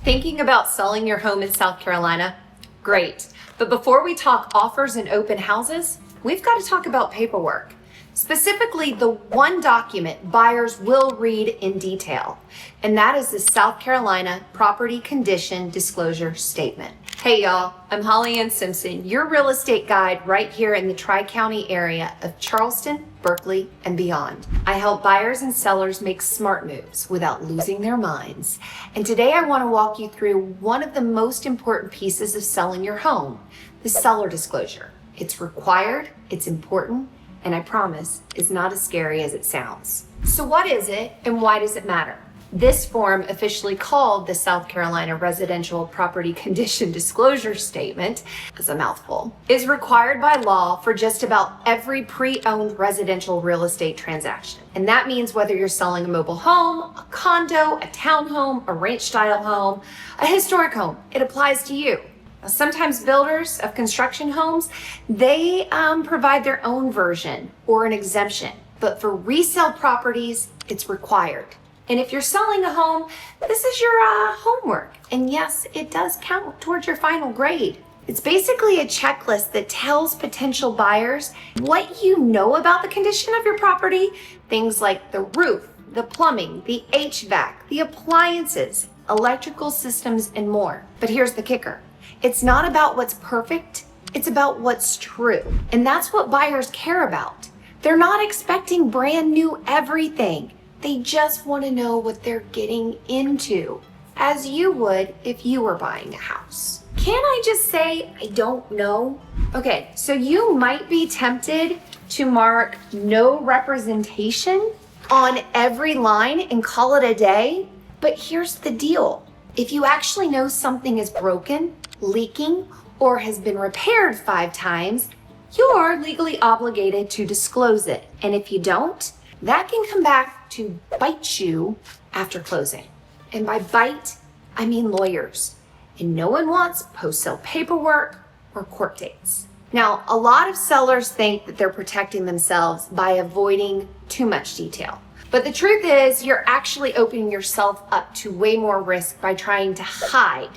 Thinking about selling your home in South Carolina? Great. But before we talk offers and open houses, we've got to talk about paperwork. Specifically, the one document buyers will read in detail, and that is the South Carolina Property Condition Disclosure Statement. Hey y'all, I'm Holly Ann Simpson, your real estate guide right here in the Tri-County area of Charleston, Berkeley, and beyond. I help buyers and sellers make smart moves without losing their minds. And today I want to walk you through one of the most important pieces of selling your home, the seller disclosure. It's required, it's important, and I promise it's not as scary as it sounds. So what is it and why does it matter? This form, officially called the South Carolina Residential Property Condition Disclosure Statement, is a mouthful, is required by law for just about every pre-owned residential real estate transaction. And that means whether you're selling a mobile home, a condo, a townhome, a ranch-style home, a historic home, it applies to you. Sometimes builders of construction homes, they provide their own version or an exemption, but for resale properties, it's required. And if you're selling a home, this is your homework. And yes, it does count towards your final grade. It's basically a checklist that tells potential buyers what you know about the condition of your property, things like the roof, the plumbing, the HVAC, the appliances, electrical systems, and more. But here's the kicker. It's not about what's perfect, it's about what's true. And that's what buyers care about. They're not expecting brand new everything. They just want to know what they're getting into, as you would if you were buying a house. Can I just say, I don't know? Okay, so you might be tempted to mark no representation on every line and call it a day, but here's the deal. If you actually know something is broken, leaking, or has been repaired 5 times, you're legally obligated to disclose it. And if you don't, that can come back to bite you after closing. And by bite, I mean lawyers. And no one wants post-sale paperwork or court dates. Now, a lot of sellers think that they're protecting themselves by avoiding too much detail. But the truth is, you're actually opening yourself up to way more risk by trying to hide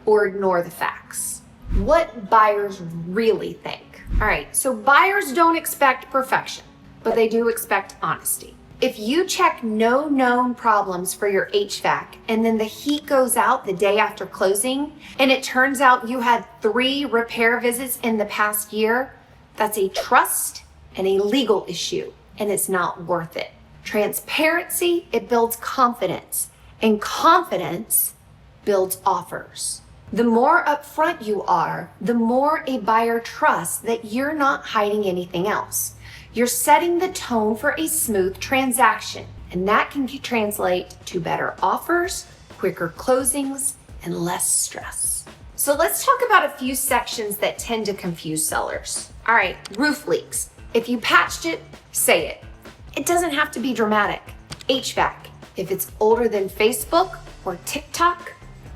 or ignore the facts. What buyers really think. All right, so buyers don't expect perfection, but they do expect honesty. If you check no known problems for your HVAC and then the heat goes out the day after closing and it turns out you had 3 repair visits in the past year, that's a trust and a legal issue, and it's not worth it. Transparency, it builds confidence, and confidence builds offers. The more upfront you are, the more a buyer trusts that you're not hiding anything else. You're setting the tone for a smooth transaction, and that can translate to better offers, quicker closings, and less stress. So let's talk about a few sections that tend to confuse sellers. All right, roof leaks. If you patched it, say it. It doesn't have to be dramatic. HVAC. If it's older than Facebook or TikTok,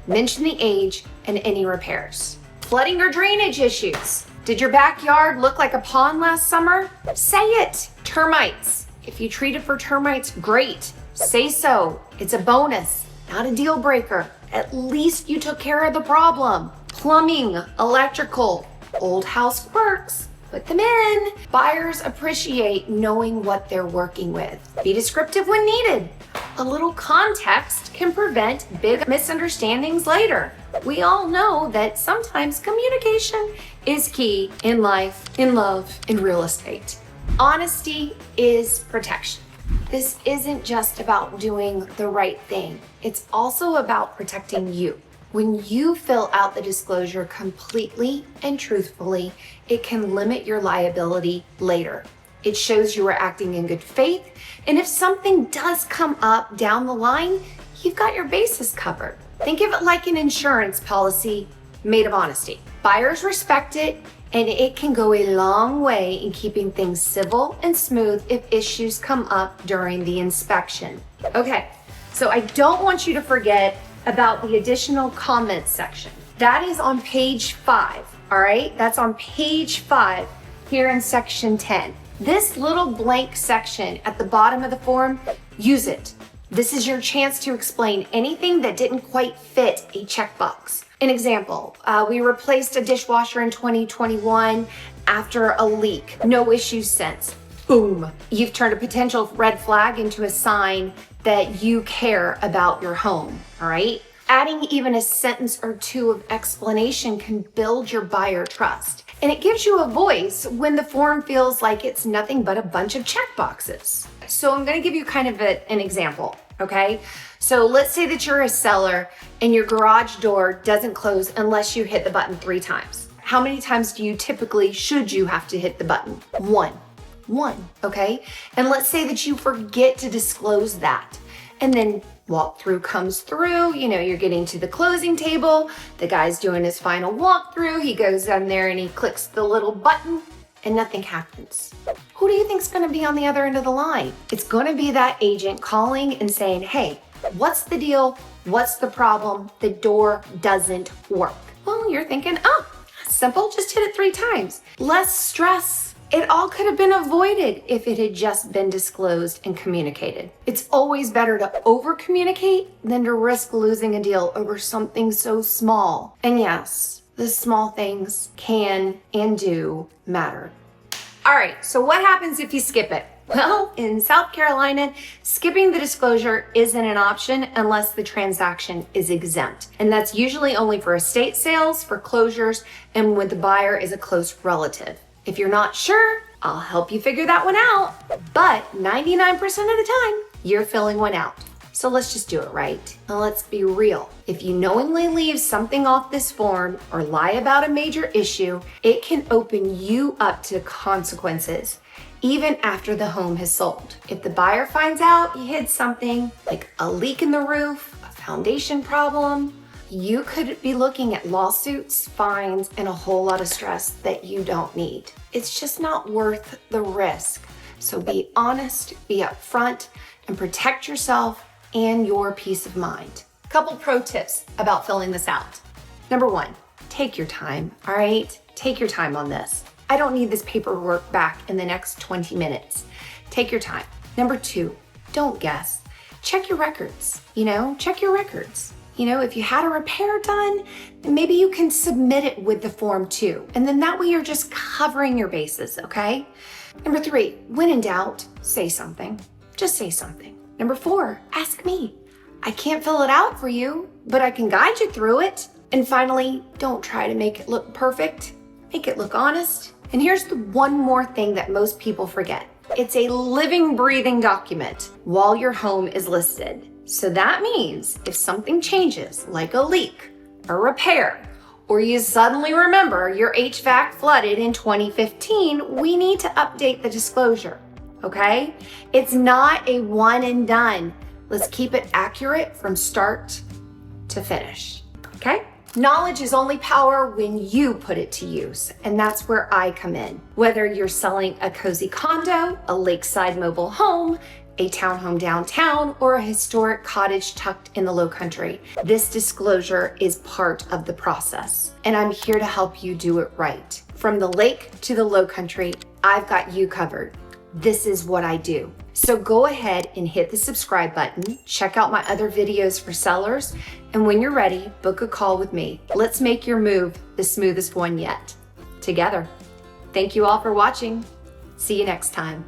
mention the age and any repairs. Flooding or drainage issues. Did your backyard look like a pond last summer? Say it. Termites. If you treated for termites, great. Say so. It's a bonus, not a deal breaker. At least you took care of the problem. Plumbing, electrical, old house quirks. Put them in. Buyers appreciate knowing what they're working with. Be descriptive when needed. A little context can prevent big misunderstandings later. We all know that sometimes communication is key in life, in love, in real estate. Honesty is protection. This isn't just about doing the right thing. It's also about protecting you. When you fill out the disclosure completely and truthfully, it can limit your liability later. It shows you are acting in good faith, and if something does come up down the line, you've got your bases covered. Think of it like an insurance policy made of honesty. Buyers respect it, and it can go a long way in keeping things civil and smooth if issues come up during the inspection. Okay, so I don't want you to forget about the additional comments section. That is on page 5, all right? That's on page 5 here in section 10. This little blank section at the bottom of the form, use it. This is your chance to explain anything that didn't quite fit a checkbox. An example, we replaced a dishwasher in 2021 after a leak. No issues since. Boom. You've turned a potential red flag into a sign that you care about your home, all right? Adding even a sentence or two of explanation can build your buyer trust. And it gives you a voice when the form feels like it's nothing but a bunch of checkboxes. So I'm gonna give you kind of an example, okay? So let's say that you're a seller and your garage door doesn't close unless you hit the button 3 times. How many times should you have to hit the button? One, okay? And let's say that you forget to disclose that. And then walkthrough comes through, you're getting to the closing table, the guy's doing his final walkthrough, he goes down there and he clicks the little button and nothing happens. Who do you think's gonna be on the other end of the line? It's gonna be that agent calling and saying, hey, what's the deal? What's the problem? The door doesn't work. Well, you're thinking, oh, simple, just hit it 3 times. Less stress. It all could have been avoided if it had just been disclosed and communicated. It's always better to over-communicate than to risk losing a deal over something so small. And yes, the small things can and do matter. All right, so what happens if you skip it? Well, in South Carolina, skipping the disclosure isn't an option unless the transaction is exempt. And that's usually only for estate sales, foreclosures, and when the buyer is a close relative. If you're not sure, I'll help you figure that one out. But 99% of the time, you're filling one out. So let's just do it right. And let's be real. If you knowingly leave something off this form or lie about a major issue, it can open you up to consequences, even after the home has sold. If the buyer finds out you hid something like a leak in the roof, a foundation problem, you could be looking at lawsuits, fines, and a whole lot of stress that you don't need. It's just not worth the risk. So be honest, be upfront, and protect yourself and your peace of mind. Couple pro tips about filling this out. Number 1, take your time, all right? Take your time on this. I don't need this paperwork back in the next 20 minutes. Take your time. Number 2, don't guess. Check your records, check your records. If you had a repair done, then maybe you can submit it with the form too. And then that way you're just covering your bases, okay? Number 3, when in doubt, say something. Just say something. Number 4, ask me. I can't fill it out for you, but I can guide you through it. And finally, don't try to make it look perfect. Make it look honest. And here's the one more thing that most people forget. It's a living, breathing document while your home is listed. So that means if something changes, like a leak, a repair, or you suddenly remember your HVAC flooded in 2015, we need to update the disclosure, okay? It's not a one and done. Let's keep it accurate from start to finish, okay? Knowledge is only power when you put it to use, and that's where I come in. Whether you're selling a cozy condo, a lakeside mobile home, a townhome downtown, or a historic cottage tucked in the Lowcountry, this disclosure is part of the process. And I'm here to help you do it right. From the lake to the Lowcountry, I've got you covered. This is what I do. So go ahead and hit the subscribe button, check out my other videos for sellers, and when you're ready, book a call with me. Let's make your move the smoothest one yet, together. Thank you all for watching. See you next time.